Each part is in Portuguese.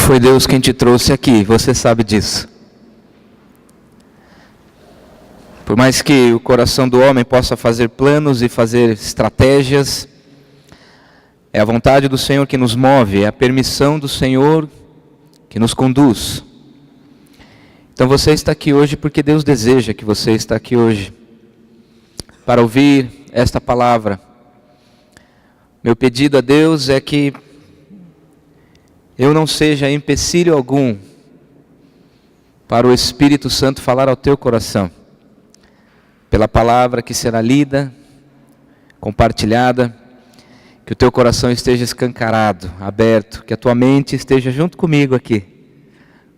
Foi Deus quem te trouxe aqui, você sabe disso. Por mais que o coração do homem possa fazer planos e fazer estratégias, é a vontade do Senhor que nos move, é a permissão do Senhor que nos conduz. Então você está aqui hoje porque Deus deseja que você está aqui hoje para ouvir esta palavra. Meu pedido a Deus é que eu não seja empecilho algum para o Espírito Santo falar ao teu coração, pela palavra que será lida, compartilhada, que o teu coração esteja escancarado, aberto, que a tua mente esteja junto comigo aqui.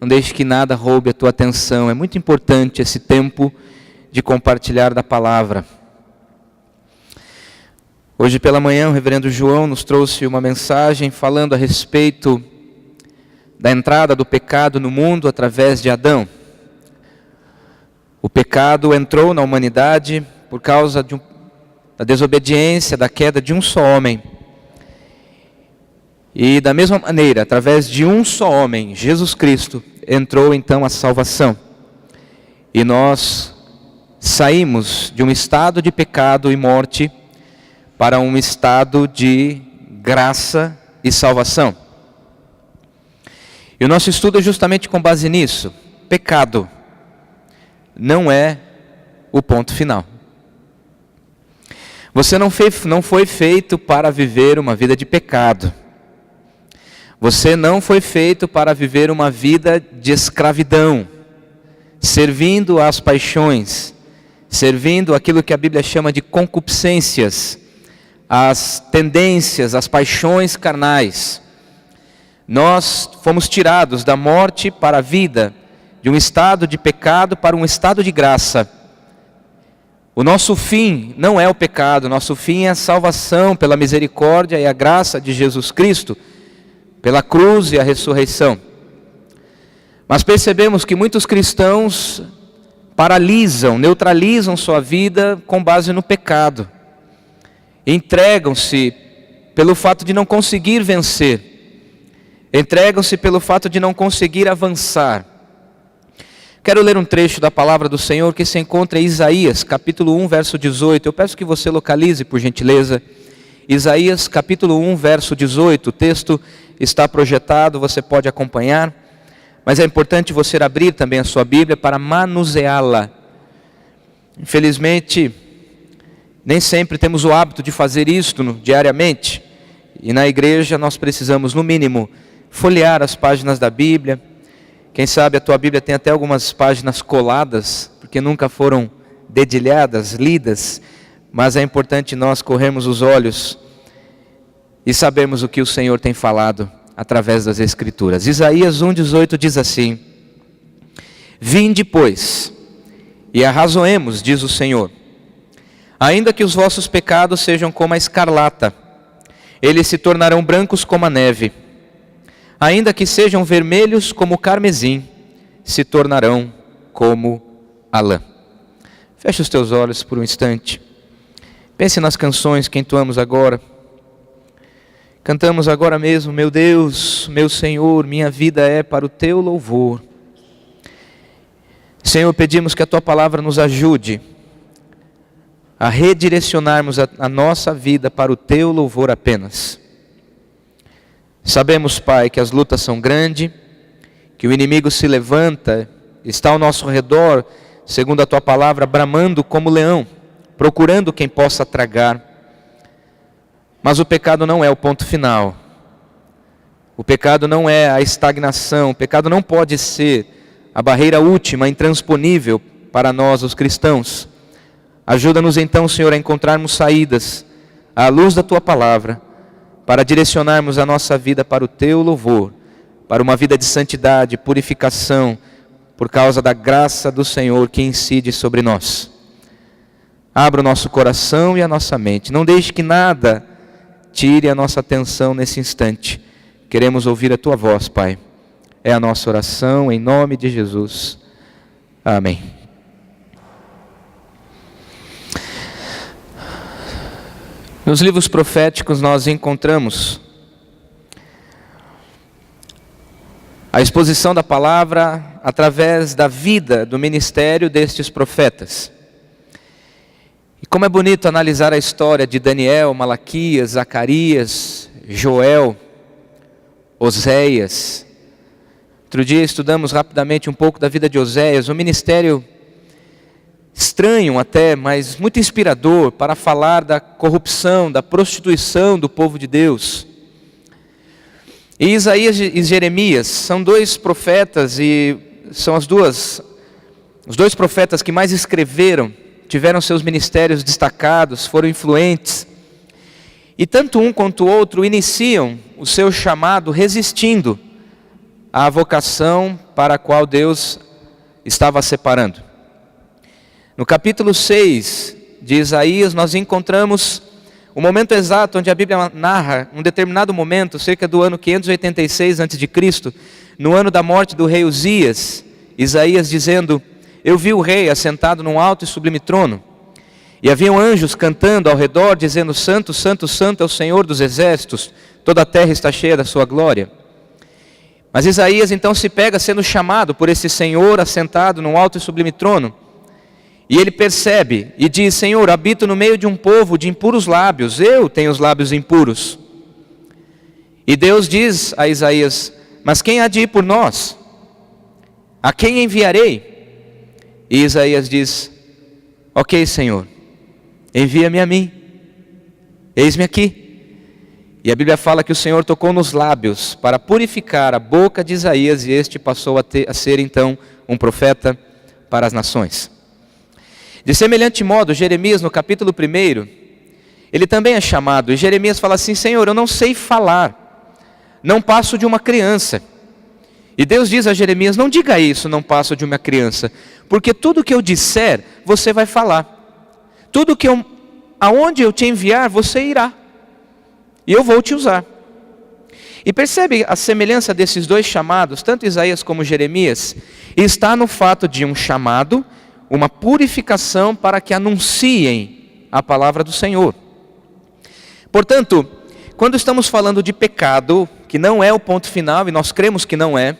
Não deixe que nada roube a tua atenção. É muito importante esse tempo de compartilhar da palavra. Hoje pela manhã o reverendo João nos trouxe uma mensagem falando a respeito da entrada do pecado no mundo através de Adão. O pecado entrou na humanidade por causa da desobediência, da queda de um só homem. E da mesma maneira, através de um só homem, Jesus Cristo, entrou então a salvação. E nós saímos de um estado de pecado e morte para um estado de graça e salvação. E o nosso estudo é justamente com base nisso. Pecado não é o ponto final. Você não foi feito para viver uma vida de pecado. Você não foi feito para viver uma vida de escravidão, servindo às paixões, servindo aquilo que a Bíblia chama de concupiscências, as tendências, as paixões carnais. Nós fomos tirados da morte para a vida, de um estado de pecado para um estado de graça. O nosso fim não é o pecado, o nosso fim é a salvação pela misericórdia e a graça de Jesus Cristo, pela cruz e a ressurreição. Mas percebemos que muitos cristãos paralisam, neutralizam sua vida com base no pecado. Entregam-se pelo fato de não conseguir vencer. Entregam-se pelo fato de não conseguir avançar. Quero ler um trecho da palavra do Senhor que se encontra em Isaías, capítulo 1, verso 18. Eu peço que você localize, por gentileza. Isaías, capítulo 1, verso 18. O texto está projetado, você pode acompanhar. Mas é importante você abrir também a sua Bíblia para manuseá-la. Infelizmente, nem sempre temos o hábito de fazer isto diariamente. E na igreja nós precisamos, no mínimo, folhear as páginas da Bíblia. Quem sabe a tua Bíblia tem até algumas páginas coladas, porque nunca foram dedilhadas, lidas. Mas é importante nós corrermos os olhos e sabermos o que o Senhor tem falado através das Escrituras. Isaías 1,18 diz assim: Vinde, pois, e arrazoemos, diz o Senhor. Ainda que os vossos pecados sejam como a escarlata, eles se tornarão brancos como a neve. Ainda que sejam vermelhos como o carmesim, se tornarão como a lã. Feche os teus olhos por um instante. Pense nas canções que entoamos agora. Cantamos agora mesmo: meu Deus, meu Senhor, minha vida é para o teu louvor. Senhor, pedimos que a tua palavra nos ajude a redirecionarmos a nossa vida para o teu louvor apenas. Sabemos, Pai, que as lutas são grandes, que o inimigo se levanta, está ao nosso redor, segundo a tua palavra, bramando como leão, procurando quem possa tragar. Mas o pecado não é o ponto final. O pecado não é a estagnação. O pecado não pode ser a barreira última, intransponível para nós, os cristãos. Ajuda-nos então, Senhor, a encontrarmos saídas à luz da tua palavra, para direcionarmos a nossa vida para o teu louvor, para uma vida de santidade, purificação, por causa da graça do Senhor que incide sobre nós. Abra o nosso coração e a nossa mente. Não deixe que nada tire a nossa atenção nesse instante. Queremos ouvir a tua voz, Pai. É a nossa oração em nome de Jesus. Amém. Nos livros proféticos nós encontramos a exposição da palavra através da vida, do ministério destes profetas. E como é bonito analisar a história de Daniel, Malaquias, Zacarias, Joel, Oséias. Outro dia estudamos rapidamente um pouco da vida de Oséias, um ministério estranho até, mas muito inspirador para falar da corrupção, da prostituição do povo de Deus. E Isaías e Jeremias são dois profetas e são os dois profetas que mais escreveram, tiveram seus ministérios destacados, foram influentes. E tanto um quanto o outro iniciam o seu chamado resistindo à vocação para a qual Deus estava separando. No capítulo 6 de Isaías nós encontramos o momento exato onde a Bíblia narra um determinado momento, cerca do ano 586 a.C., no ano da morte do rei Uzias, Isaías dizendo: eu vi o rei assentado num alto e sublime trono, e haviam anjos cantando ao redor, dizendo: Santo, Santo, Santo é o Senhor dos exércitos, toda a terra está cheia da sua glória. Mas Isaías então se pega sendo chamado por esse Senhor assentado num alto e sublime trono, e ele percebe e diz: Senhor, habito no meio de um povo de impuros lábios, eu tenho os lábios impuros. E Deus diz a Isaías: mas quem há de ir por nós? A quem enviarei? E Isaías diz: ok, Senhor, envia-me a mim, eis-me aqui. E a Bíblia fala que o Senhor tocou nos lábios para purificar a boca de Isaías, e este passou a ser então um profeta para as nações. De semelhante modo, Jeremias no capítulo 1, ele também é chamado, e Jeremias fala assim: Senhor, eu não sei falar, não passo de uma criança. E Deus diz a Jeremias: não diga isso, não passo de uma criança, porque tudo que eu disser, você vai falar. Tudo que aonde eu te enviar, você irá, e eu vou te usar. E percebe a semelhança desses dois chamados, tanto Isaías como Jeremias, está no fato de um chamado, uma purificação para que anunciem a palavra do Senhor. Portanto, quando estamos falando de pecado, que não é o ponto final, e nós cremos que não é,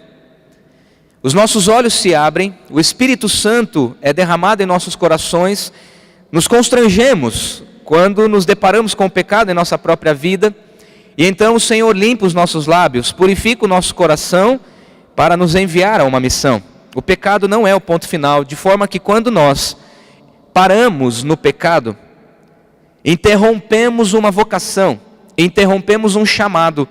os nossos olhos se abrem, o Espírito Santo é derramado em nossos corações, nos constrangemos quando nos deparamos com o pecado em nossa própria vida, e então o Senhor limpa os nossos lábios, purifica o nosso coração para nos enviar a uma missão. O pecado não é o ponto final, de forma que quando nós paramos no pecado, interrompemos uma vocação, interrompemos um chamado.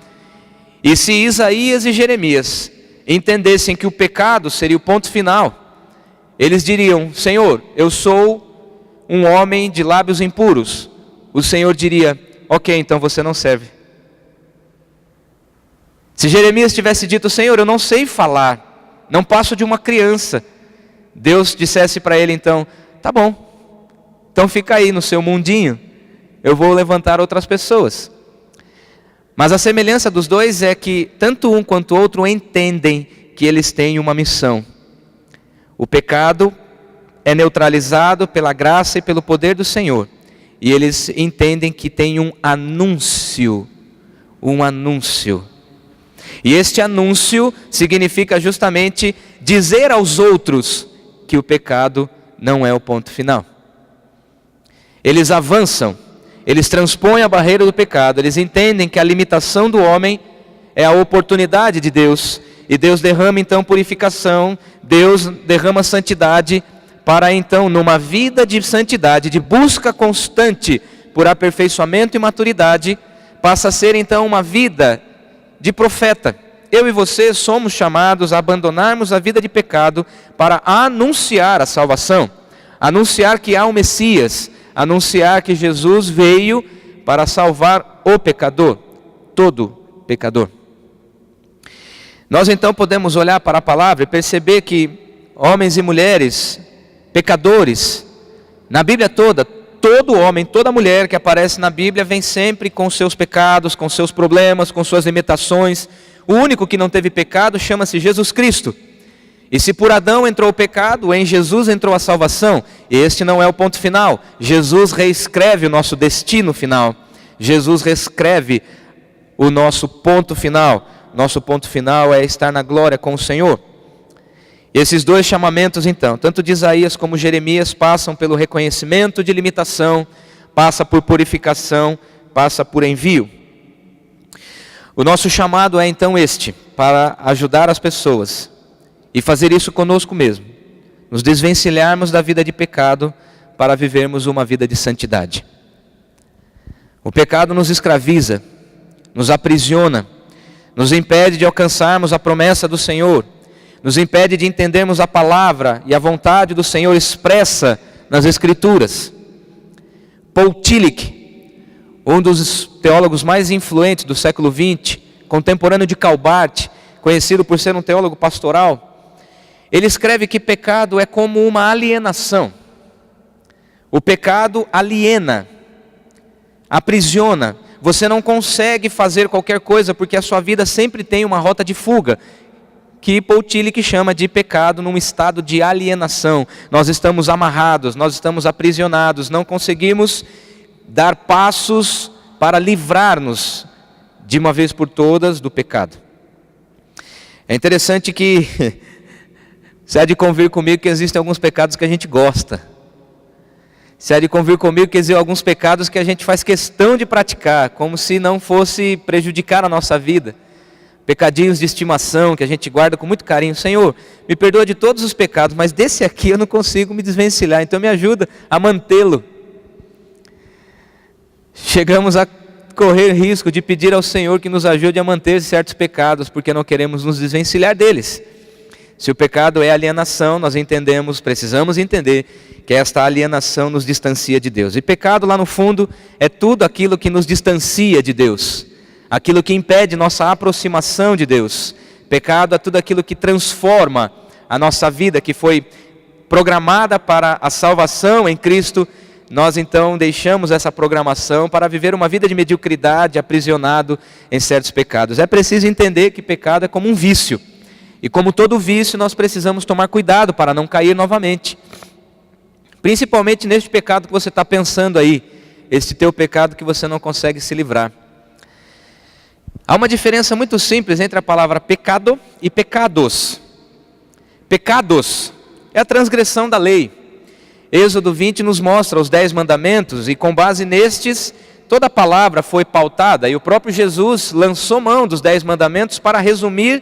E se Isaías e Jeremias entendessem que o pecado seria o ponto final, eles diriam: Senhor, eu sou um homem de lábios impuros. O Senhor diria: ok, então você não serve. Se Jeremias tivesse dito: Senhor, eu não sei falar, não passo de uma criança, Deus dissesse para ele então: tá bom, então fica aí no seu mundinho, eu vou levantar outras pessoas. Mas a semelhança dos dois é que tanto um quanto o outro entendem que eles têm uma missão. O pecado é neutralizado pela graça e pelo poder do Senhor, e eles entendem que tem um anúncio. E este anúncio significa justamente dizer aos outros que o pecado não é o ponto final. Eles avançam, eles transpõem a barreira do pecado, eles entendem que a limitação do homem é a oportunidade de Deus, e Deus derrama então purificação, Deus derrama santidade, para então numa vida de santidade, de busca constante por aperfeiçoamento e maturidade, passa a ser então uma vida de profeta. Eu e você somos chamados a abandonarmos a vida de pecado para anunciar a salvação, anunciar que há um Messias, anunciar que Jesus veio para salvar o pecador, todo pecador. Nós então podemos olhar para a palavra e perceber que homens e mulheres, pecadores, na Bíblia toda, todo homem, toda mulher que aparece na Bíblia vem sempre com seus pecados, com seus problemas, com suas limitações. O único que não teve pecado chama-se Jesus Cristo. E se por Adão entrou o pecado, em Jesus entrou a salvação. E este não é o ponto final. Jesus reescreve o nosso destino final. Jesus reescreve o nosso ponto final. nosso ponto final é estar na glória com o Senhor. Esses dois chamamentos, então, tanto de Isaías como Jeremias, passam pelo reconhecimento de limitação, passa por purificação, passa por envio. O nosso chamado é então este, para ajudar as pessoas e fazer isso conosco mesmo, nos desvencilharmos da vida de pecado para vivermos uma vida de santidade. O pecado nos escraviza, nos aprisiona, nos impede de alcançarmos a promessa do Senhor, nos impede de entendermos a palavra e a vontade do Senhor expressa nas Escrituras. Paul Tillich, um dos teólogos mais influentes do século XX, contemporâneo de Calbart, conhecido por ser um teólogo pastoral, ele escreve que pecado é como uma alienação. O pecado aliena, aprisiona. Você não consegue fazer qualquer coisa porque a sua vida sempre tem uma rota de fuga, que Paul Tillich chama de pecado num estado de alienação. Nós estamos amarrados, nós estamos aprisionados, não conseguimos dar passos para livrar-nos de uma vez por todas do pecado. É interessante que você há de convir comigo que existem alguns pecados que a gente gosta. Você há de convir comigo que existem alguns pecados que a gente faz questão de praticar, como se não fosse prejudicar a nossa vida. Pecadinhos de estimação que a gente guarda com muito carinho. Senhor, me perdoa de todos os pecados, mas desse aqui eu não consigo me desvencilhar, então me ajuda a mantê-lo. Chegamos a correr risco de pedir ao Senhor que nos ajude a manter certos pecados, porque não queremos nos desvencilhar deles. Se o pecado é alienação, nós entendemos, precisamos entender que esta alienação nos distancia de Deus. E pecado lá no fundo é tudo aquilo que nos distancia de Deus, aquilo que impede nossa aproximação de Deus. Pecado é tudo aquilo que transforma a nossa vida, que foi programada para a salvação em Cristo. Nós então deixamos essa programação para viver uma vida de mediocridade, aprisionado em certos pecados. É preciso entender que pecado é como um vício. E como todo vício, nós precisamos tomar cuidado para não cair novamente. Principalmente neste pecado que você está pensando aí, este teu pecado que você não consegue se livrar. Há uma diferença muito simples entre a palavra pecado e pecados. Pecados é a transgressão da lei. Êxodo 20 nos mostra os 10 mandamentos e com base nestes, toda a palavra foi pautada e o próprio Jesus lançou mão dos 10 mandamentos para resumir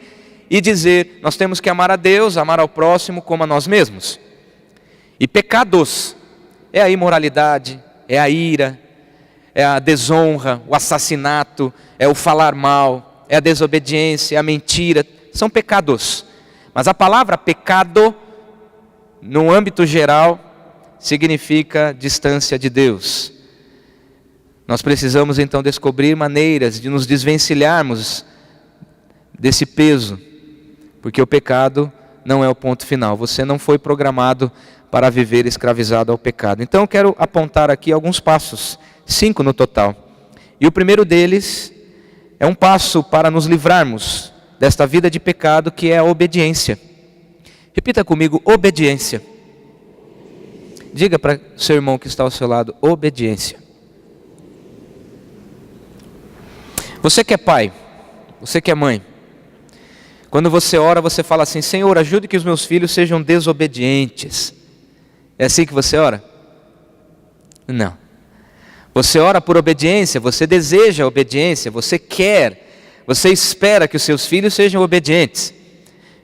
e dizer, nós temos que amar a Deus, amar ao próximo como a nós mesmos. E pecados é a imoralidade, é a ira, é a desonra, o assassinato, é o falar mal, é a desobediência, é a mentira, são pecados. Mas a palavra pecado, no âmbito geral, significa distância de Deus. Nós precisamos então descobrir maneiras de nos desvencilharmos desse peso, porque o pecado não é o ponto final. Você não foi programado para viver escravizado ao pecado. Então eu quero apontar aqui alguns passos, 5 no total. E o primeiro deles é um passo para nos livrarmos desta vida de pecado, que é a obediência. Repita comigo, obediência. Diga para o seu irmão que está ao seu lado, obediência. Você que é pai, você que é mãe, quando você ora, você fala assim, Senhor, ajude que os meus filhos sejam desobedientes. É assim que você ora? Não. Você ora por obediência, você deseja obediência, você quer, você espera que os seus filhos sejam obedientes.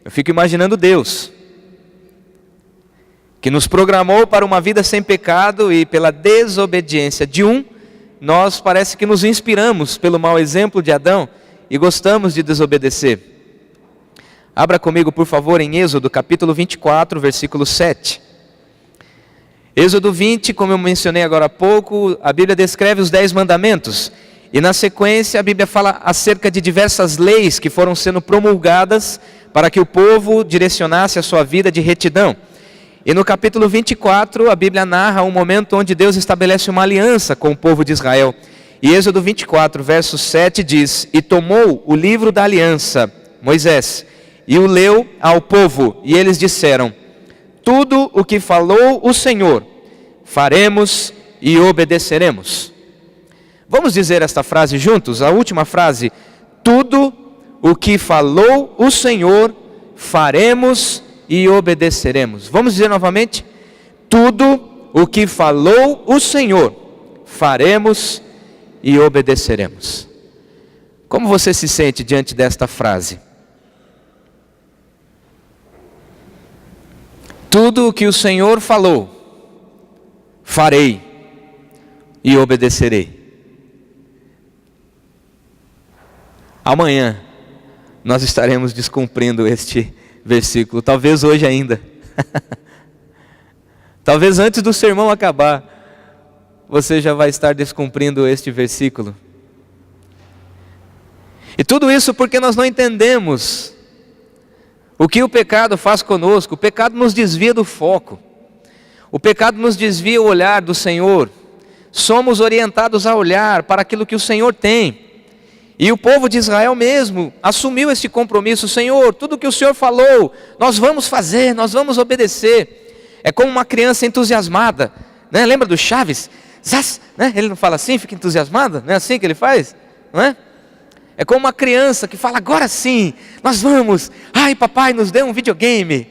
Eu fico imaginando Deus, que nos programou para uma vida sem pecado e pela desobediência de um, nós parece que nos inspiramos pelo mau exemplo de Adão e gostamos de desobedecer. Abra comigo, por favor, em Êxodo, capítulo 24, versículo 7. Êxodo 20, como eu mencionei agora há pouco, a Bíblia descreve os 10 mandamentos. E na sequência a Bíblia fala acerca de diversas leis que foram sendo promulgadas para que o povo direcionasse a sua vida de retidão. E no capítulo 24, a Bíblia narra um momento onde Deus estabelece uma aliança com o povo de Israel. E Êxodo 24, verso 7 diz, e tomou o livro da aliança, Moisés, e o leu ao povo, e eles disseram, tudo o que falou o Senhor, faremos e obedeceremos. Vamos dizer esta frase juntos, a última frase, tudo o que falou o Senhor, faremos e obedeceremos. Vamos dizer novamente? Tudo o que falou o Senhor, faremos e obedeceremos. Como você se sente diante desta frase? Tudo o que o Senhor falou, farei e obedecerei. Amanhã nós estaremos descumprindo este versículo, talvez hoje ainda. Talvez antes do sermão acabar, você já vai estar descumprindo este versículo. E tudo isso porque nós não entendemos o que o pecado faz conosco. O pecado nos desvia do foco. O pecado nos desvia o olhar do Senhor. Somos orientados a olhar para aquilo que o Senhor tem. E o povo de Israel mesmo assumiu esse compromisso. Senhor, tudo que o Senhor falou, nós vamos fazer, nós vamos obedecer. É como uma criança entusiasmada, né? Lembra do Chaves? Zaz, né? Ele não fala assim, fica entusiasmado? Não é assim que ele faz? Não é? É como uma criança que fala, agora sim, nós vamos. Ai, papai, nos dê um videogame.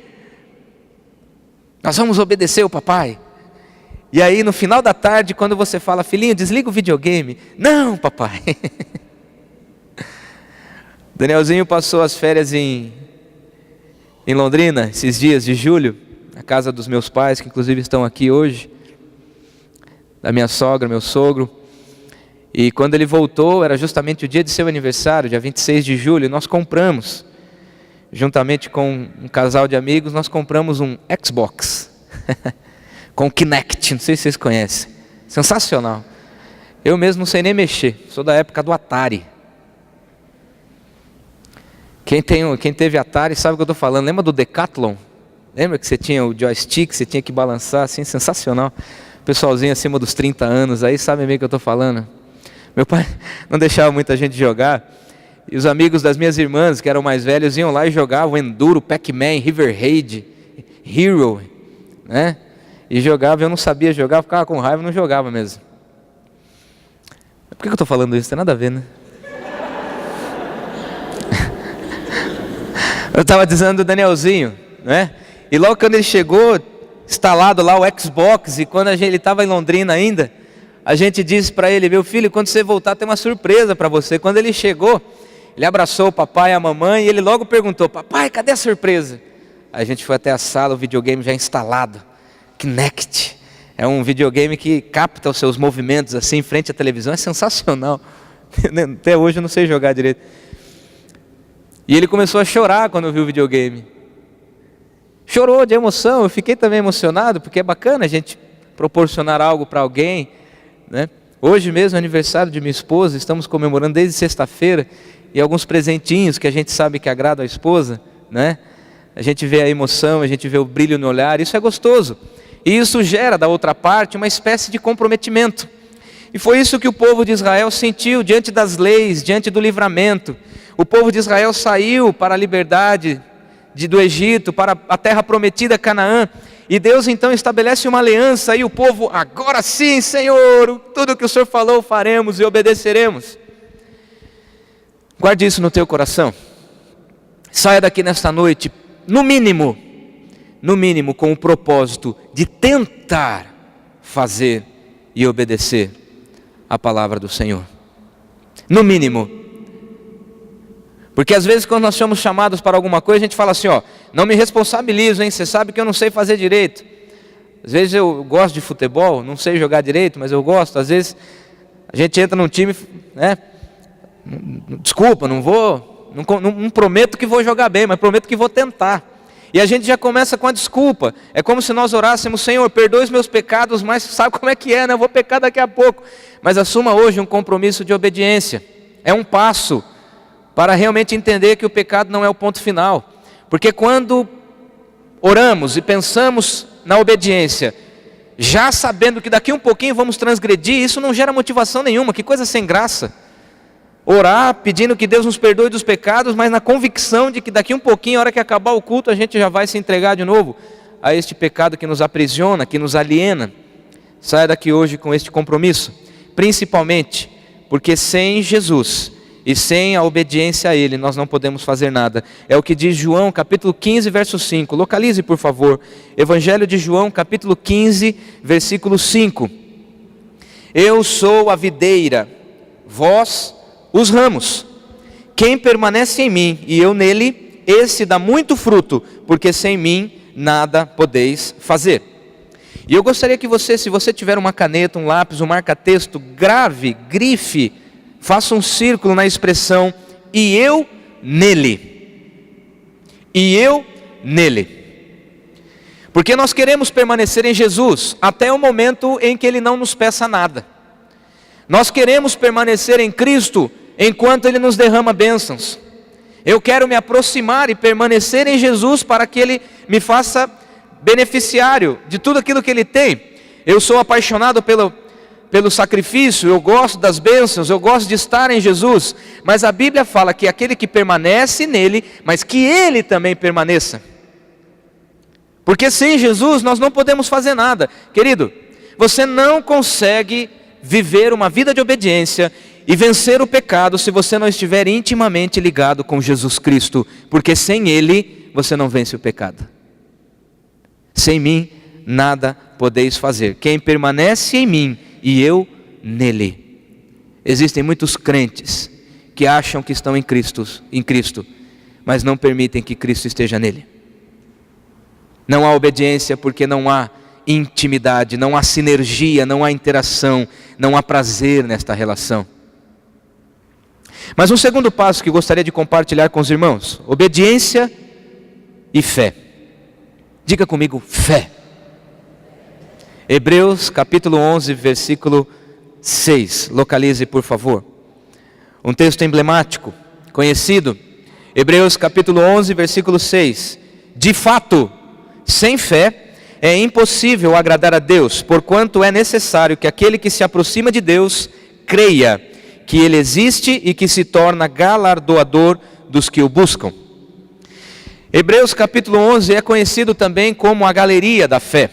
Nós vamos obedecer o papai. E aí no final da tarde, quando você fala, filhinho, desliga o videogame. Não, papai. Danielzinho passou as férias em Londrina, esses dias de julho, na casa dos meus pais, que inclusive estão aqui hoje, da minha sogra, meu sogro. E quando ele voltou, era justamente o dia de seu aniversário, dia 26 de julho, e nós compramos, juntamente com um casal de amigos, nós compramos um Xbox, com Kinect, não sei se vocês conhecem, sensacional. Eu mesmo não sei nem mexer, sou da época do Atari. Quem teve Atari sabe o que eu estou falando. Lembra do Decathlon? Lembra que você tinha o joystick, você tinha que balançar, assim, sensacional. O pessoalzinho acima dos 30 anos aí sabe meio que eu estou falando. Meu pai não deixava muita gente jogar, e os amigos das minhas irmãs, que eram mais velhos, iam lá e jogavam Enduro, Pac-Man, River Raid, Hero, né? E jogava, eu não sabia jogar, ficava com raiva, não jogava mesmo. Por que eu estou falando isso? Tem nada a ver, né? Eu estava dizendo do Danielzinho, né? E logo quando ele chegou, instalado lá o Xbox, e quando ele estava em Londrina ainda, a gente disse para ele, meu filho, quando você voltar tem uma surpresa para você. Quando ele chegou, ele abraçou o papai e a mamãe, e ele logo perguntou, papai, cadê a surpresa? Aí a gente foi até a sala, o videogame já instalado, Kinect. É um videogame que capta os seus movimentos assim, em frente à televisão, é sensacional. Até hoje eu não sei jogar direito. E ele começou a chorar quando viu o videogame. Chorou de emoção, eu fiquei também emocionado, porque é bacana a gente proporcionar algo para alguém, né? Hoje mesmo é aniversário de minha esposa, estamos comemorando desde sexta-feira, e alguns presentinhos que a gente sabe que agrada a esposa, né? A gente vê a emoção, a gente vê o brilho no olhar, isso é gostoso. E isso gera da outra parte uma espécie de comprometimento. E foi isso que o povo de Israel sentiu diante das leis, diante do livramento. O povo de Israel saiu para a liberdade do Egito, para a terra prometida, Canaã. E Deus então estabelece uma aliança, e o povo, agora sim, Senhor, tudo que o Senhor falou faremos e obedeceremos. Guarde isso no teu coração. Saia daqui nesta noite, no mínimo, com o propósito de tentar fazer e obedecer a palavra do Senhor. No mínimo. Porque às vezes quando nós somos chamados para alguma coisa, a gente fala assim, ó, não me responsabilizo, hein? Você sabe que eu não sei fazer direito. Às vezes eu gosto de futebol, não sei jogar direito, mas eu gosto. Às vezes a gente entra num time, né? Desculpa, não prometo que vou jogar bem, mas prometo que vou tentar. E a gente já começa com a desculpa. É como se nós orássemos, Senhor, perdoe os meus pecados, mas sabe como é que é, né? Eu vou pecar daqui a pouco. Mas assuma hoje um compromisso de obediência. É um passo para realmente entender que o pecado não é o ponto final. Porque quando oramos e pensamos na obediência, já sabendo que daqui um pouquinho vamos transgredir, isso não gera motivação nenhuma, que coisa sem graça. Orar pedindo que Deus nos perdoe dos pecados, mas na convicção de que daqui um pouquinho, a hora que acabar o culto, a gente já vai se entregar de novo a este pecado que nos aprisiona, que nos aliena. Saia daqui hoje com este compromisso, principalmente porque sem Jesus e sem a obediência a Ele nós não podemos fazer nada. É o que diz João capítulo 15, verso 5. Localize, por favor. Evangelho de João capítulo 15, versículo 5. Eu sou a videira, vós os ramos. Quem permanece em mim e eu nele, esse dá muito fruto, porque sem mim nada podeis fazer. E eu gostaria que você, se você tiver uma caneta, um lápis, um marca-texto, grave, grife, faça um círculo na expressão e eu nele. E eu nele. Porque nós queremos permanecer em Jesus até o momento em que Ele não nos peça nada. Nós queremos permanecer em Cristo enquanto Ele nos derrama bênçãos. Eu quero me aproximar e permanecer em Jesus para que Ele me faça beneficiário de tudo aquilo que Ele tem. Eu sou apaixonado pelo sacrifício, eu gosto das bênçãos, eu gosto de estar em Jesus. Mas a Bíblia fala que aquele que permanece nele, mas que Ele também permaneça. Porque sem Jesus nós não podemos fazer nada. Querido, você não consegue viver uma vida de obediência e vencer o pecado se você não estiver intimamente ligado com Jesus Cristo. Porque sem Ele você não vence o pecado. Sem mim nada podeis fazer. Quem permanece em mim e eu nele. Existem muitos crentes que acham que estão em Cristo, mas não permitem que Cristo esteja nele. Não há obediência porque não há intimidade, não há sinergia, não há interação, não há prazer nesta relação. Mas um segundo passo que gostaria de compartilhar com os irmãos: obediência e fé. Diga comigo, fé. Hebreus capítulo 11, versículo 6. Localize, por favor. Um texto emblemático, conhecido. Hebreus capítulo 11, versículo 6. De fato, sem fé é impossível agradar a Deus, porquanto é necessário que aquele que se aproxima de Deus creia que Ele existe e que se torna galardoador dos que o buscam. Hebreus capítulo 11 é conhecido também como a galeria da fé.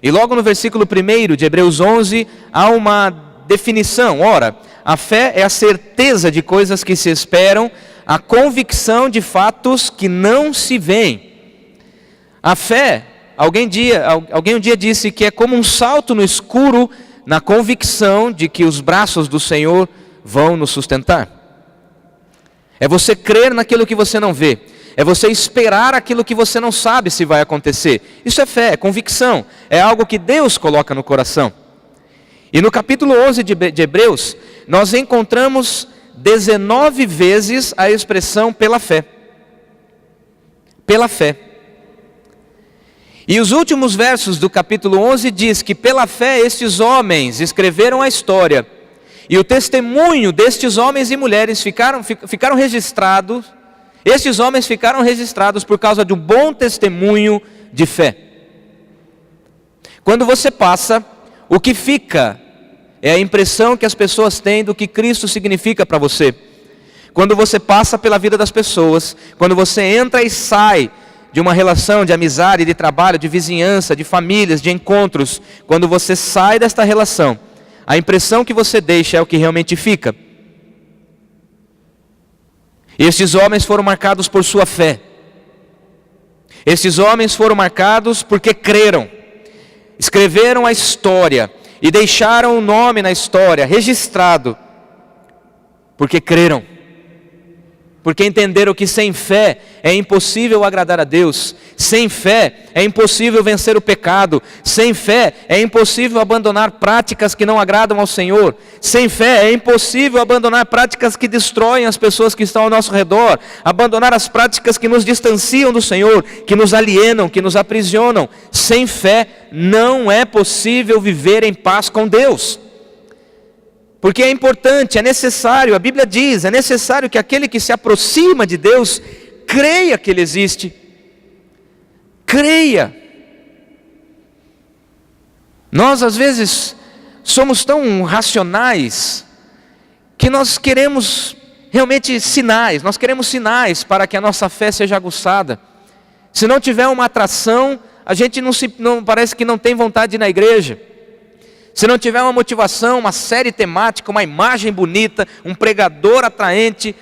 E logo no versículo 1 de Hebreus 11 há uma definição. Ora, a fé é a certeza de coisas que se esperam, a convicção de fatos que não se veem. A fé, alguém um dia disse que é como um salto no escuro na convicção de que os braços do Senhor vão nos sustentar. É você crer naquilo que você não vê. É você esperar aquilo que você não sabe se vai acontecer. Isso é fé, é convicção. É algo que Deus coloca no coração. E no capítulo 11 de Hebreus, nós encontramos 19 vezes a expressão pela fé. Pela fé. E os últimos versos do capítulo 11 diz que pela fé estes homens escreveram a história. E o testemunho destes homens e mulheres ficaram registrados. Estes homens ficaram registrados por causa de um bom testemunho de fé. Quando você passa, o que fica é a impressão que as pessoas têm do que Cristo significa para você. Quando você passa pela vida das pessoas, quando você entra e sai de uma relação de amizade, de trabalho, de vizinhança, de famílias, de encontros, quando você sai desta relação, a impressão que você deixa é o que realmente fica. Estes homens foram marcados por sua fé. Estes homens foram marcados porque creram. Escreveram a história e deixaram o nome na história registrado porque creram. Porque entenderam que sem fé é impossível agradar a Deus. Sem fé é impossível vencer o pecado. Sem fé é impossível abandonar práticas que não agradam ao Senhor. Sem fé é impossível abandonar práticas que destroem as pessoas que estão ao nosso redor. Abandonar as práticas que nos distanciam do Senhor, que nos alienam, que nos aprisionam. Sem fé não é possível viver em paz com Deus. Porque é importante, é necessário, a Bíblia diz, é necessário que aquele que se aproxima de Deus creia que Ele existe. Creia. Nós às vezes somos tão racionais que nós queremos realmente sinais, nós queremos sinais para que a nossa fé seja aguçada. Se não tiver uma atração, a gente não parece que não tem vontade de ir na igreja. se não tiver uma motivação, uma série temática, uma imagem bonita, um pregador atraente,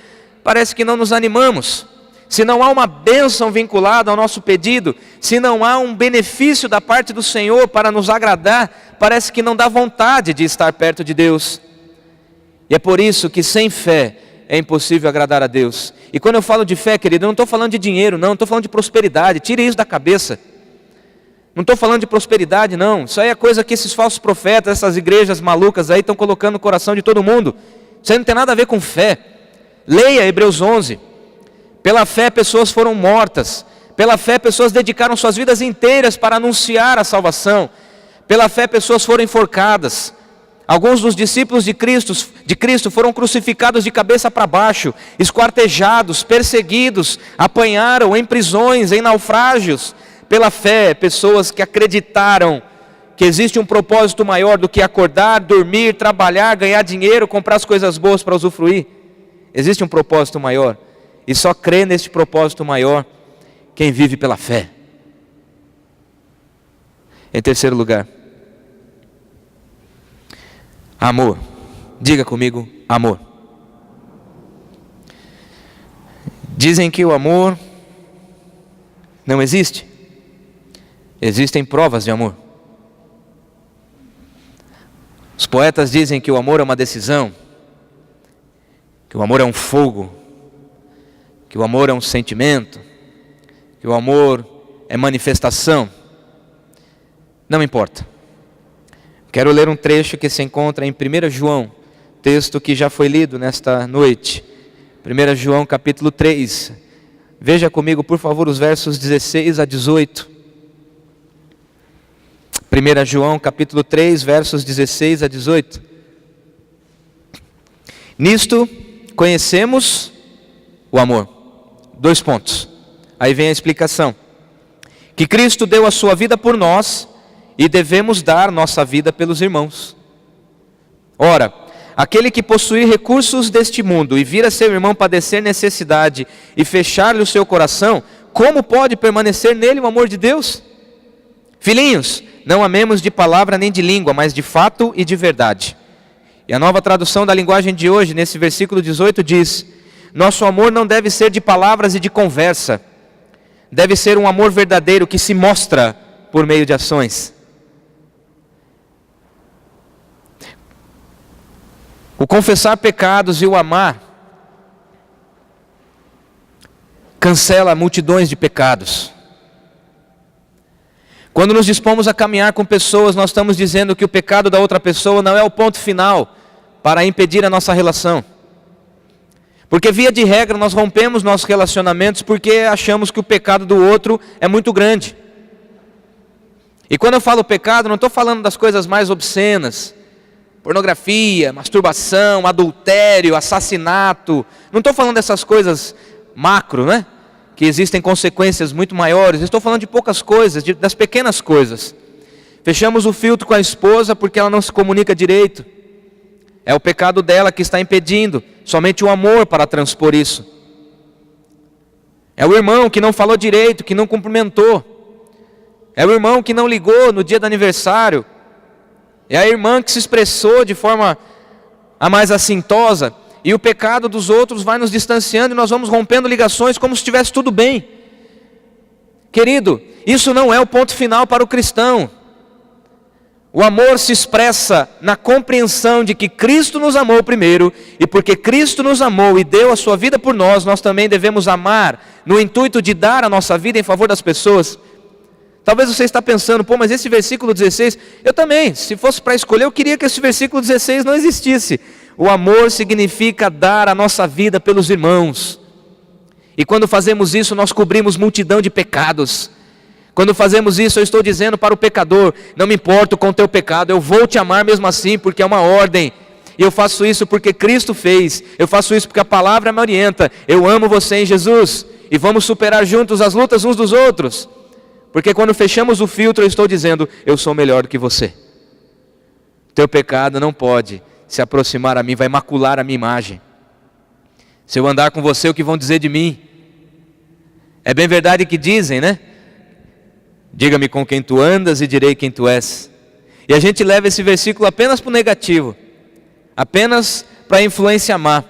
parece que não nos animamos. Se não há uma bênção vinculada ao nosso pedido, se não há um benefício da parte do Senhor para nos agradar, parece que não dá vontade de estar perto de Deus. E é por isso que sem fé é impossível agradar a Deus. E quando eu falo de fé, querido, eu não estou falando de dinheiro, não estou falando de prosperidade, tire isso da cabeça. Não estou falando de prosperidade, não. Isso aí é coisa que esses falsos profetas, essas igrejas malucas aí estão colocando no coração de todo mundo. Isso aí não tem nada a ver com fé. Leia Hebreus 11. Pela fé pessoas foram mortas. Pela fé pessoas dedicaram suas vidas inteiras para anunciar a salvação. Pela fé pessoas foram enforcadas. Alguns dos discípulos de Cristo foram crucificados de cabeça para baixo, esquartejados, perseguidos, apanharam em prisões, em naufrágios. Pela fé, pessoas que acreditaram que existe um propósito maior do que acordar, dormir, trabalhar, ganhar dinheiro, comprar as coisas boas para usufruir. Existe um propósito maior, e só crê neste propósito maior quem vive pela fé. Em terceiro lugar, amor. Diga comigo, amor. Dizem que o amor não existe. Existem provas de amor. Os poetas dizem que o amor é uma decisão, que o amor é um fogo, que o amor é um sentimento, que o amor é manifestação. Não importa. Quero ler um trecho que se encontra em 1 João, texto que já foi lido nesta noite. 1 João capítulo 3. Veja comigo, por favor, os versos 16 a 18. 1 João capítulo 3, versos 16 a 18. Nisto conhecemos o amor. 2 pontos. Aí vem a explicação. Que Cristo deu a sua vida por nós e devemos dar nossa vida pelos irmãos. Ora, aquele que possuir recursos deste mundo e vir a seu irmão padecer necessidade e fechar-lhe o seu coração, como pode permanecer nele o amor de Deus? Filhinhos, não amemos de palavra nem de língua, mas de fato e de verdade. E a nova tradução da linguagem de hoje, nesse versículo 18, diz: nosso amor não deve ser de palavras e de conversa, deve ser um amor verdadeiro que se mostra por meio de ações. O confessar pecados e o amar cancela multidões de pecados. Quando nos dispomos a caminhar com pessoas, nós estamos dizendo que o pecado da outra pessoa não é o ponto final para impedir a nossa relação. Porque via de regra nós rompemos nossos relacionamentos porque achamos que o pecado do outro é muito grande. E quando eu falo pecado, não estou falando das coisas mais obscenas. Pornografia, masturbação, adultério, assassinato. Não estou falando dessas coisas macro, né? Que existem consequências muito maiores. Estou falando de poucas coisas, das pequenas coisas. Fechamos o filtro com a esposa porque ela não se comunica direito. É o pecado dela que está impedindo. Somente o amor para transpor isso. É o irmão que não falou direito, que não cumprimentou. É o irmão que não ligou no dia do aniversário. É a irmã que se expressou de forma a mais assintosa. E o pecado dos outros vai nos distanciando e nós vamos rompendo ligações como se estivesse tudo bem. Querido, isso não é o ponto final para o cristão. O amor se expressa na compreensão de que Cristo nos amou primeiro, e porque Cristo nos amou e deu a sua vida por nós, nós também devemos amar, no intuito de dar a nossa vida em favor das pessoas. Talvez você está pensando, pô, mas esse versículo 16, eu também, se fosse para escolher, eu queria que esse versículo 16 não existisse. O amor significa dar a nossa vida pelos irmãos. E quando fazemos isso, nós cobrimos multidão de pecados. Quando fazemos isso, eu estou dizendo para o pecador: não me importo com o teu pecado, eu vou te amar mesmo assim, porque é uma ordem. E eu faço isso porque Cristo fez. Eu faço isso porque a palavra me orienta. Eu amo você em Jesus. E vamos superar juntos as lutas uns dos outros. Porque quando fechamos o filtro, eu estou dizendo: eu sou melhor do que você. Teu pecado não pode se aproximar a mim, vai macular a minha imagem. Se eu andar com você, o que vão dizer de mim? É bem verdade que dizem, né? Diga-me com quem tu andas e direi quem tu és. E a gente leva esse versículo apenas para o negativo, apenas para a influência má.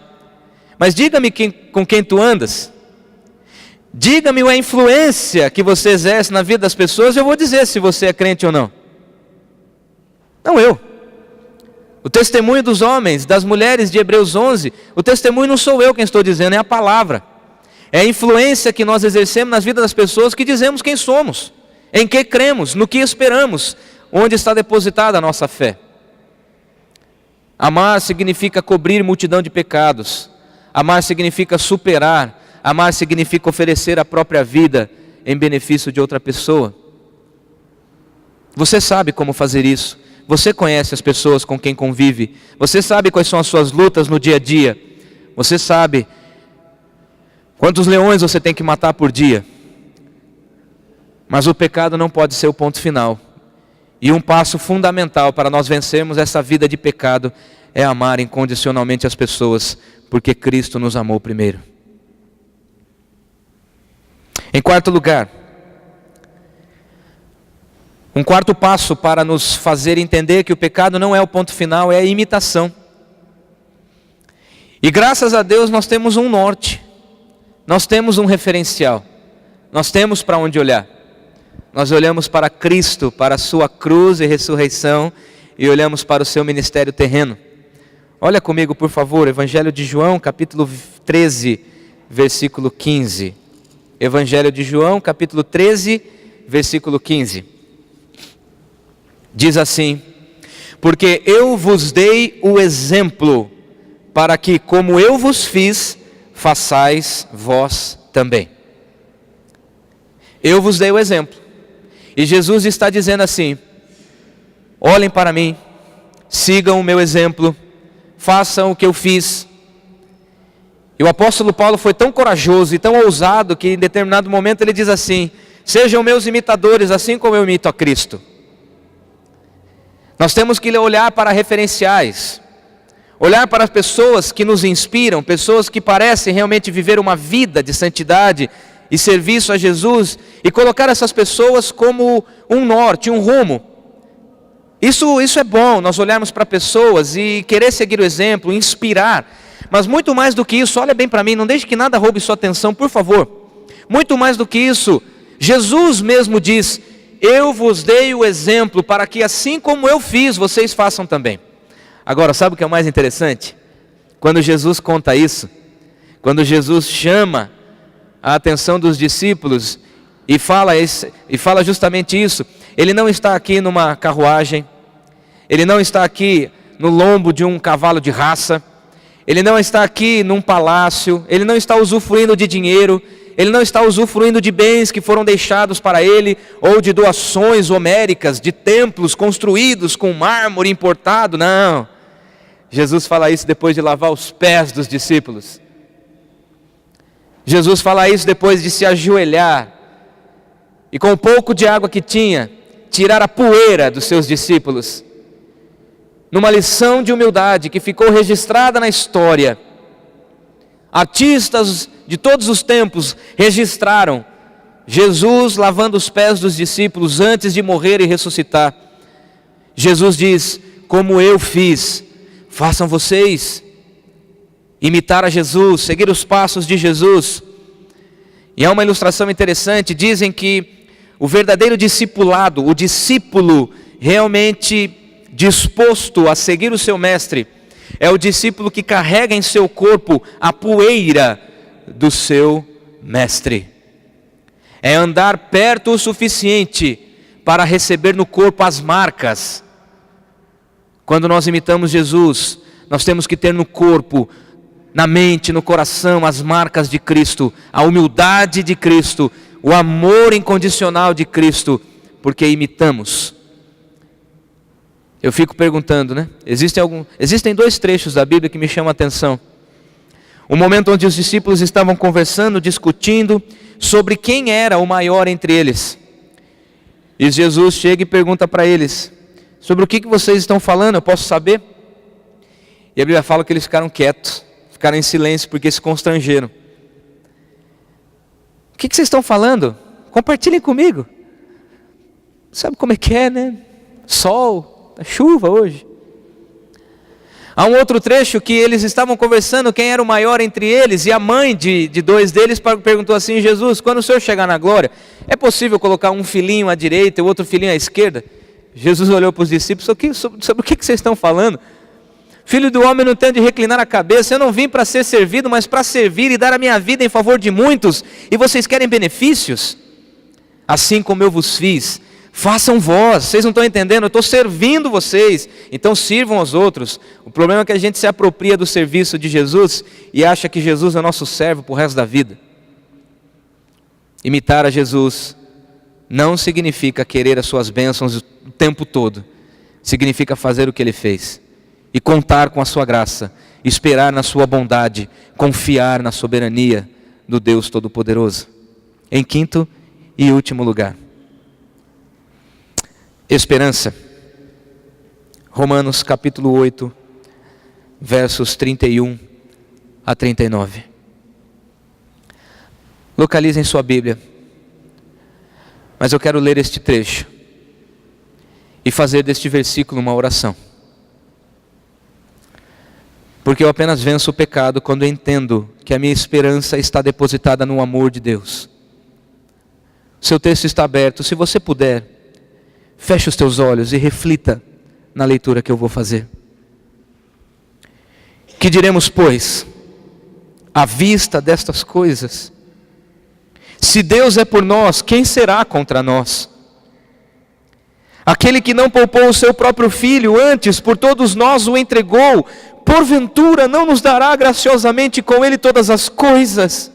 Mas diga-me com quem tu andas. Diga-me a influência que você exerce na vida das pessoas, eu vou dizer se você é crente ou não. Não eu. O testemunho dos homens, das mulheres de Hebreus 11, o testemunho não sou eu quem estou dizendo, é a palavra. É a influência que nós exercemos nas vidas das pessoas que dizemos quem somos, em que cremos, no que esperamos, onde está depositada a nossa fé. Amar significa cobrir multidão de pecados. Amar significa superar. Amar significa oferecer a própria vida em benefício de outra pessoa. Você sabe como fazer isso. Você conhece as pessoas com quem convive. Você sabe quais são as suas lutas no dia a dia. Você sabe quantos leões você tem que matar por dia. Mas o pecado não pode ser o ponto final. E um passo fundamental para nós vencermos essa vida de pecado é amar incondicionalmente as pessoas, porque Cristo nos amou primeiro. Em quarto lugar, um quarto passo para nos fazer entender que o pecado não é o ponto final, é a imitação. E graças a Deus nós temos um norte, nós temos um referencial, nós temos para onde olhar. Nós olhamos para Cristo, para a sua cruz e ressurreição, e olhamos para o seu ministério terreno. Olha comigo, por favor, Evangelho de João, capítulo 13, versículo 15. Evangelho de João, capítulo 13, versículo 15. Diz assim: porque eu vos dei o exemplo, para que, como eu vos fiz, façais vós também. Eu vos dei o exemplo. E Jesus está dizendo assim: olhem para mim, sigam o meu exemplo, façam o que eu fiz. E o apóstolo Paulo foi tão corajoso e tão ousado que em determinado momento ele diz assim: sejam meus imitadores, assim como eu imito a Cristo. Nós temos que olhar para referenciais, olhar para as pessoas que nos inspiram, pessoas que parecem realmente viver uma vida de santidade e serviço a Jesus, e colocar essas pessoas como um norte, um rumo. Isso é bom, nós olharmos para pessoas e querer seguir o exemplo, inspirar. Mas muito mais do que isso, olha bem para mim, não deixe que nada roube sua atenção, por favor. Muito mais do que isso, Jesus mesmo diz: eu vos dei o exemplo para que assim como eu fiz, vocês façam também. Agora, sabe o que é o mais interessante? Quando Jesus conta isso, quando Jesus chama a atenção dos discípulos e fala justamente isso, ele não está aqui numa carruagem, ele não está aqui no lombo de um cavalo de raça, ele não está aqui num palácio, ele não está usufruindo de dinheiro, ele não está usufruindo de bens que foram deixados para ele, ou de doações homéricas, de templos construídos com mármore importado, não. Jesus fala isso depois de lavar os pés dos discípulos. Jesus fala isso depois de se ajoelhar e, com o pouco de água que tinha, tirar a poeira dos seus discípulos. Numa lição de humildade que ficou registrada na história. Artistas de todos os tempos registraram Jesus lavando os pés dos discípulos antes de morrer e ressuscitar. Jesus diz: como eu fiz, façam vocês. Imitar a Jesus, seguir os passos de Jesus. E há uma ilustração interessante, dizem que o verdadeiro discipulado, o discípulo realmente disposto a seguir o seu mestre, é o discípulo que carrega em seu corpo a poeira do seu mestre. É andar perto o suficiente para receber no corpo as marcas. Quando nós imitamos Jesus, nós temos que ter no corpo, na mente, no coração, as marcas de Cristo, a humildade de Cristo, o amor incondicional de Cristo, porque imitamos. Eu fico perguntando, né? Existem dois trechos da Bíblia que me chamam a atenção. O momento onde os discípulos estavam conversando, discutindo sobre quem era o maior entre eles. E Jesus chega e pergunta para eles: sobre o que vocês estão falando, eu posso saber? E a Bíblia fala que eles ficaram quietos, ficaram em silêncio porque se constrangeram. O que vocês estão falando? Compartilhem comigo. Sabe como é que é, né? Sol, chuva hoje. Há um outro trecho que eles estavam conversando quem era o maior entre eles, e a mãe de dois deles perguntou assim: Jesus, quando o Senhor chegar na glória, é possível colocar um filhinho à direita e o outro filhinho à esquerda? Jesus olhou para os discípulos: sobre o que vocês estão falando? Filho do homem não tem de reclinar a cabeça, eu não vim para ser servido, mas para servir e dar a minha vida em favor de muitos, e vocês querem benefícios? Assim como eu vos fiz, façam vós. Vocês não estão entendendo, eu estou servindo vocês, então sirvam aos outros. O problema é que a gente se apropria do serviço de Jesus e acha que Jesus é nosso servo para o resto da vida. Imitar a Jesus não significa querer as suas bênçãos o tempo todo, significa fazer o que Ele fez e contar com a sua graça, esperar na sua bondade, confiar na soberania do Deus Todo-Poderoso. Em quinto e último lugar, esperança. Romanos capítulo 8, versos 31 a 39. Localizem sua Bíblia, mas eu quero ler este trecho e fazer deste versículo uma oração. Porque eu apenas venço o pecado quando eu entendo que a minha esperança está depositada no amor de Deus. Seu texto está aberto, se você puder, feche os teus olhos e reflita na leitura que eu vou fazer. Que diremos, pois, à vista destas coisas? Se Deus é por nós, quem será contra nós? Aquele que não poupou o seu próprio filho, antes por todos nós o entregou, porventura não nos dará graciosamente com ele todas as coisas?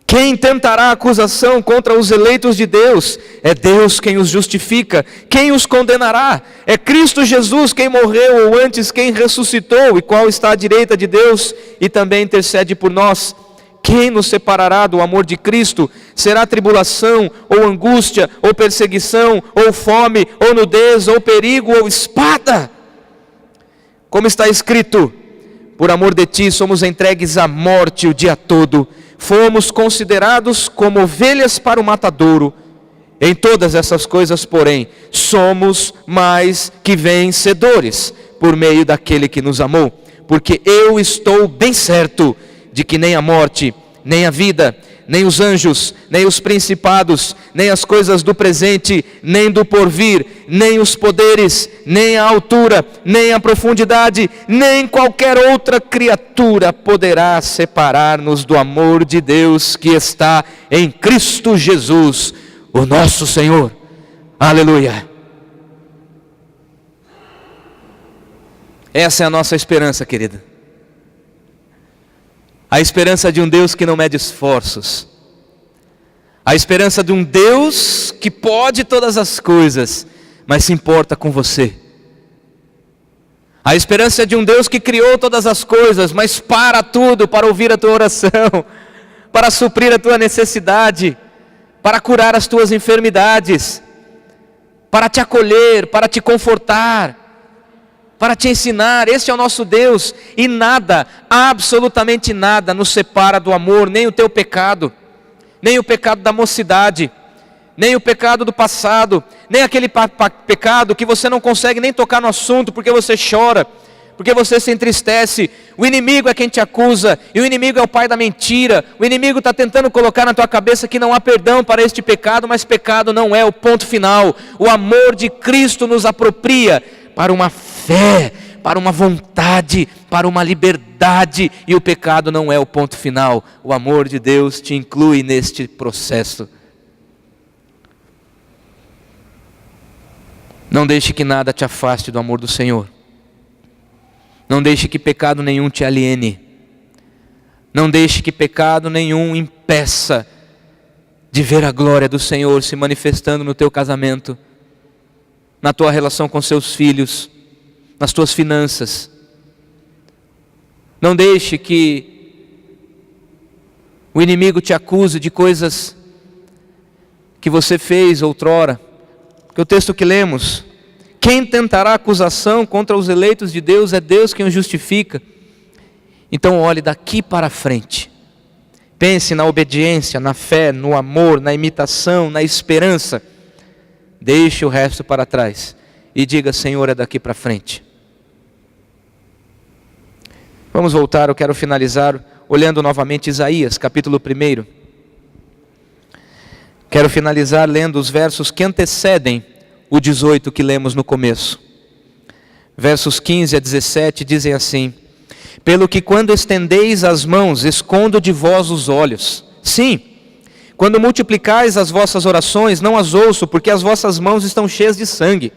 Quem tentará acusação contra os eleitos de Deus? É Deus quem os justifica. Quem os condenará? É Cristo Jesus quem morreu, ou antes quem ressuscitou, e qual está à direita de Deus e também intercede por nós. Quem nos separará do amor de Cristo? Será tribulação, ou angústia, ou perseguição, ou fome, ou nudez, ou perigo, ou espada? Como está escrito: por amor de ti somos entregues à morte o dia todo. Fomos considerados como ovelhas para o matadouro. Em todas essas coisas, porém, somos mais que vencedores, por meio daquele que nos amou. Porque eu estou bem certo de que nem a morte, nem a vida, nem os anjos, nem os principados, nem as coisas do presente, nem do porvir, nem os poderes, nem a altura, nem a profundidade, nem qualquer outra criatura poderá separar-nos do amor de Deus que está em Cristo Jesus, o nosso Senhor. Aleluia! Essa é a nossa esperança, querida. A esperança de um Deus que não mede esforços. A esperança de um Deus que pode todas as coisas, mas se importa com você. A esperança de um Deus que criou todas as coisas, mas para tudo para ouvir a tua oração, para suprir a tua necessidade, para curar as tuas enfermidades, para te acolher, para te confortar, para te ensinar. Este é o nosso Deus, e nada, absolutamente nada nos separa do amor, nem o teu pecado, nem o pecado da mocidade, nem o pecado do passado, nem aquele pecado que você não consegue nem tocar no assunto, porque você chora, porque você se entristece. O inimigo é quem te acusa, e o inimigo é o pai da mentira. O inimigo está tentando colocar na tua cabeça que não há perdão para este pecado, mas pecado não é o ponto final. O amor de Cristo nos apropria para uma fé, para uma vontade, para uma liberdade, e o pecado não é o ponto final. O amor de Deus te inclui neste processo. Não deixe que nada te afaste do amor do Senhor. Não deixe que pecado nenhum te aliene. Não deixe que pecado nenhum impeça de ver a glória do Senhor se manifestando no teu casamento, na tua relação com seus filhos, nas tuas finanças. Não deixe que o inimigo te acuse de coisas que você fez outrora. Porque o texto que lemos: quem tentará acusação contra os eleitos de Deus? É Deus quem os justifica. Então olhe daqui para frente. Pense na obediência, na fé, no amor, na imitação, na esperança. Deixe o resto para trás e diga: Senhor, é daqui para frente. Vamos voltar, eu quero finalizar olhando novamente Isaías, capítulo 1. Quero finalizar lendo os versos que antecedem o 18 que lemos no começo. Versos 15 a 17 dizem assim: pelo que quando estendeis as mãos, escondo de vós os olhos. Sim, quando multiplicais as vossas orações, não as ouço, porque as vossas mãos estão cheias de sangue.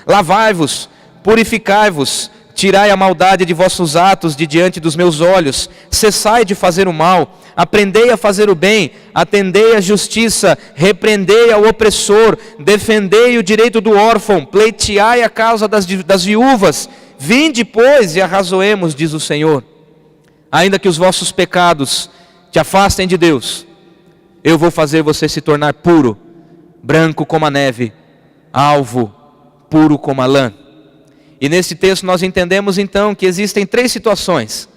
Lavai-vos, purificai-vos, tirai a maldade de vossos atos de diante dos meus olhos. Cessai de fazer o mal, aprendei a fazer o bem, atendei à justiça, repreendei ao opressor, defendei o direito do órfão, pleiteai a causa das viúvas. Vinde, pois, e arrazoemos, diz o Senhor. Ainda que os vossos pecados te afastem de Deus, eu vou fazer você se tornar puro, branco como a neve, alvo, puro como a lã. E nesse texto nós entendemos então que existem 3 situações.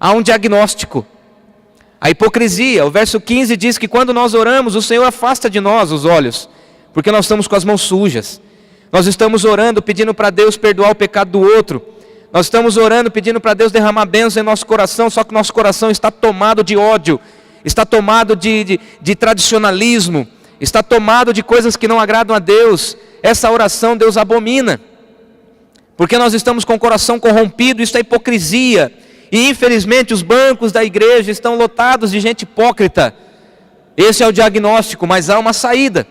Há um diagnóstico, a hipocrisia. O verso 15 diz que quando nós oramos, o Senhor afasta de nós os olhos, porque nós estamos com as mãos sujas. Nós estamos orando, pedindo para Deus perdoar o pecado do outro. Nós estamos orando, pedindo para Deus derramar bênção em nosso coração, só que nosso coração está tomado de ódio, está tomado de tradicionalismo, está tomado de coisas que não agradam a Deus. Essa oração Deus abomina, porque nós estamos com o coração corrompido. Isso é hipocrisia. E infelizmente os bancos da igreja estão lotados de gente hipócrita. Esse é o diagnóstico, mas há uma saída.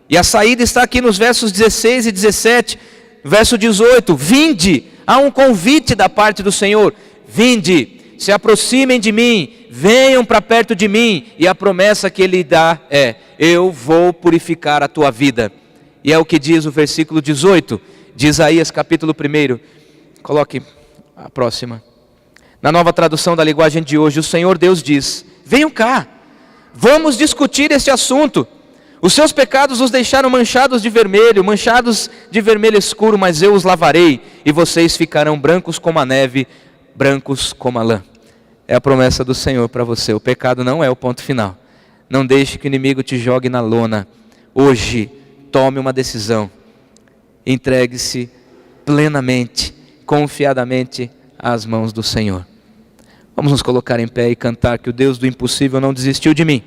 E a saída está aqui nos versos 16 e 17. Verso 18: vinde, há um convite da parte do Senhor. Vinde, se aproximem de mim, venham para perto de mim. E a promessa que Ele dá é: eu vou purificar a tua vida. E é o que diz o versículo 18 de Isaías capítulo 1. Coloque a próxima. Na nova tradução da linguagem de hoje, o Senhor Deus diz: venham cá, vamos discutir este assunto. Os seus pecados os deixaram manchados de vermelho escuro, mas eu os lavarei, e vocês ficarão brancos como a neve, brancos como a lã. É a promessa do Senhor para você. O pecado não é o ponto final. Não deixe que o inimigo te jogue na lona. Hoje, tome uma decisão. Entregue-se plenamente, confiadamente às mãos do Senhor. Vamos nos colocar em pé e cantar que o Deus do impossível não desistiu de mim.